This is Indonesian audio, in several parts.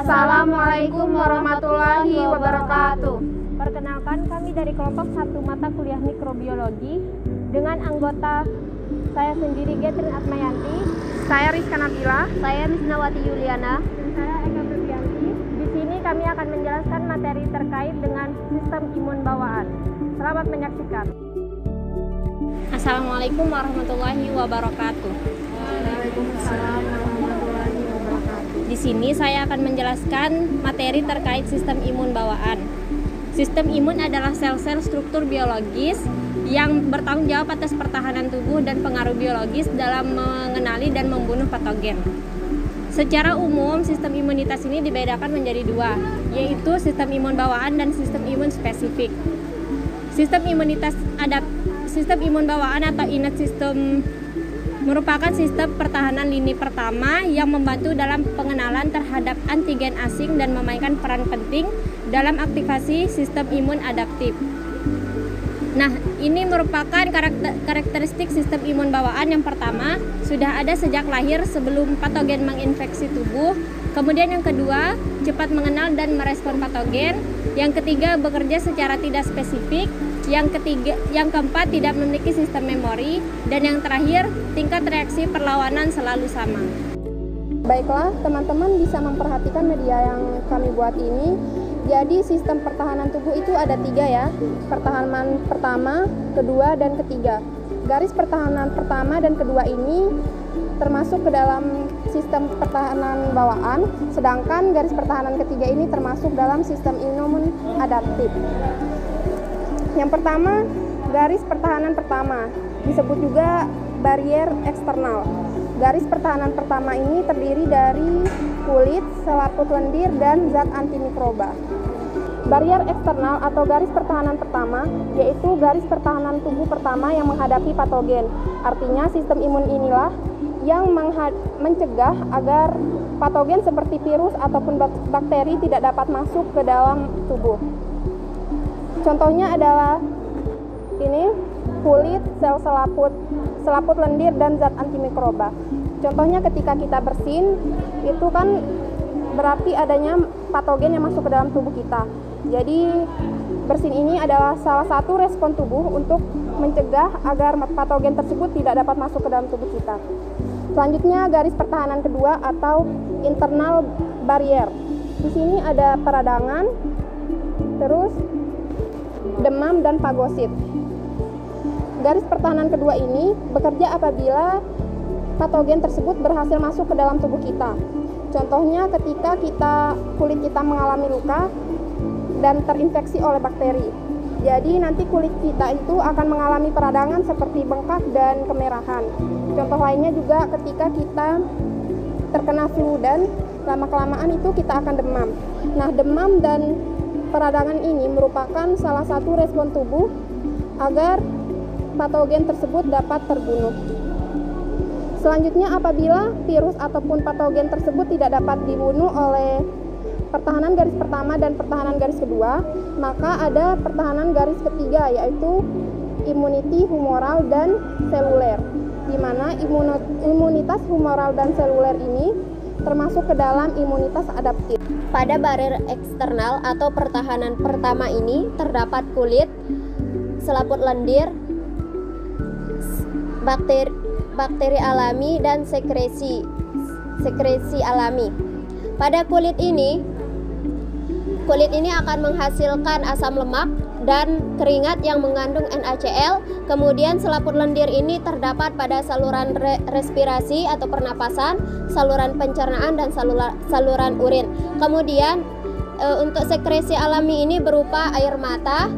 Assalamualaikum warahmatullahi wabarakatuh. Perkenalkan, kami dari kelompok 1 mata kuliah mikrobiologi dengan anggota saya sendiri Getrin Atmayanti, Saya Rizka Nabila, saya Misnawati Yuliana, dan saya Eka Febrianti. Di sini kami akan menjelaskan materi terkait dengan sistem imun bawaan. Selamat menyaksikan. Assalamualaikum warahmatullahi wabarakatuh. Waalaikumsalam warahmatullahi wabarakatuh. Di sini saya akan menjelaskan materi terkait sistem imun bawaan. Sistem imun adalah sel-sel struktur biologis yang bertanggung jawab atas pertahanan tubuh dan pengaruh biologis dalam mengenali dan membunuh patogen. Secara umum, sistem imunitas ini dibedakan menjadi dua, yaitu sistem imun bawaan dan sistem imun spesifik. Sistem imun bawaan atau innate system merupakan sistem pertahanan lini pertama yang membantu dalam pengenalan terhadap antigen asing dan memainkan peran penting dalam aktivasi sistem imun adaptif. Nah, ini merupakan karakteristik sistem imun bawaan. Yang pertama, sudah ada sejak lahir sebelum patogen menginfeksi tubuh. Kemudian yang kedua, cepat mengenal dan merespon patogen. Yang ketiga, bekerja secara tidak spesifik. Yang keempat, tidak memiliki sistem memori. Dan yang terakhir, tingkat reaksi perlawanan selalu sama. Baiklah, teman-teman bisa memperhatikan media yang kami buat ini. Jadi sistem pertahanan tubuh itu ada 3 ya, pertahanan pertama, kedua, dan ketiga. Garis pertahanan pertama dan kedua ini termasuk ke dalam sistem pertahanan bawaan, sedangkan garis pertahanan ketiga ini termasuk dalam sistem imun adaptif. Yang pertama, garis pertahanan pertama, disebut juga barier eksternal. Garis pertahanan pertama ini terdiri dari kulit, selaput lendir, dan zat antimikroba. Barier eksternal atau garis pertahanan pertama yaitu garis pertahanan tubuh pertama yang menghadapi patogen. Artinya sistem imun inilah yang mencegah agar patogen seperti virus ataupun bakteri tidak dapat masuk ke dalam tubuh. Contohnya adalah ini kulit, sel selaput lendir, dan zat antimikroba. Contohnya ketika kita bersin, itu kan berarti adanya patogen yang masuk ke dalam tubuh kita. Jadi bersin ini adalah salah satu respon tubuh untuk mencegah agar patogen tersebut tidak dapat masuk ke dalam tubuh kita. Selanjutnya garis pertahanan kedua atau internal barrier. Di sini ada peradangan, terus demam dan fagosit. Garis pertahanan kedua ini bekerja apabila patogen tersebut berhasil masuk ke dalam tubuh kita. Contohnya ketika kulit kita mengalami luka dan terinfeksi oleh bakteri. Jadi nanti kulit kita itu akan mengalami peradangan seperti bengkak dan kemerahan. Contoh lainnya juga ketika kita terkena flu dan lama-kelamaan itu kita akan demam. Nah, demam dan peradangan ini merupakan salah satu respon tubuh agar patogen tersebut dapat terbunuh. Selanjutnya, apabila virus ataupun patogen tersebut tidak dapat dibunuh oleh pertahanan garis pertama dan pertahanan garis kedua, maka ada pertahanan garis ketiga yaitu immunity humoral dan seluler, di mana imunitas humoral dan seluler ini termasuk ke dalam imunitas adaptif. Pada barier eksternal atau pertahanan pertama ini terdapat kulit, selaput lendir, bakteri alami, dan sekresi alami. Pada kulit ini akan menghasilkan asam lemak dan keringat yang mengandung NaCl. Kemudian selaput lendir ini terdapat pada saluran respirasi atau pernapasan, saluran pencernaan, dan saluran urin. Kemudian untuk sekresi alami ini berupa air mata,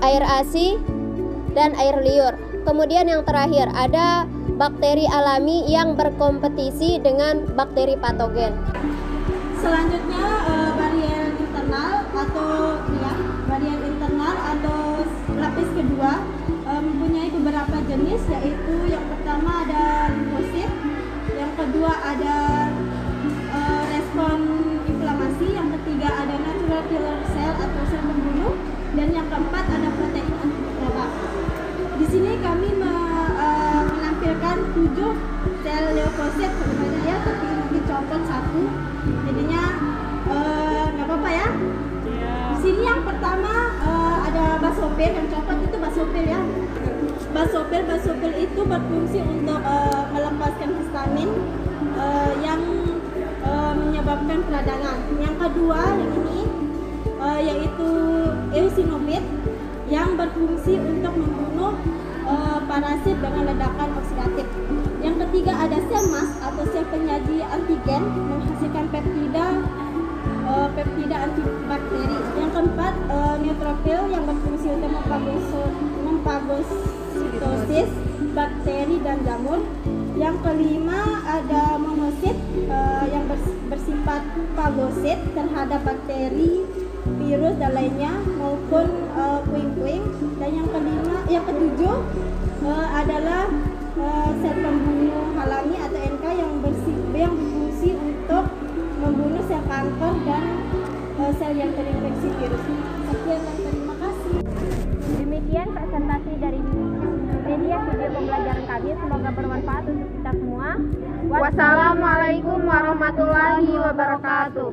air ASI, dan air liur. Kemudian yang terakhir ada bakteri alami yang berkompetisi dengan bakteri patogen. Selanjutnya barier internal atau lapis kedua mempunyai beberapa jenis, yaitu yang pertama ada limfosit, yang kedua ada respon inflamasi, yang ketiga ada natural killer cell atau sel pembunuh, dan yang keempat ada protein antimikroba. Di sini kami menampilkan 7 sel leukosit sebenarnya ya, basopil, yang coklat itu basopil ya. Basopil itu berfungsi untuk melepaskan histamin yang menyebabkan peradangan. Yang kedua yang ini yaitu eosinofil yang berfungsi untuk membunuh parasit dengan ledakan oksidatif. Yang ketiga ada sel mast atau sel penyaji antigen menghasilkan peptida antibakteri. Yang keempat neutrofil yang berfungsi untuk memfagositosis bakteri dan jamur. Yang kelima ada monosit yang bersifat fagosit terhadap bakteri, virus dan lainnya maupun puing-puing. Dan yang ketujuh adalah sel pembunuh alami atau NK yang berfungsi untuk membunuh sel kanker dan sel yang terinfeksi virus. Sekian dan terima kasih. Demikian presentasi dari media video pembelajaran kami. Semoga bermanfaat untuk kita semua. Wassalamualaikum warahmatullahi wabarakatuh.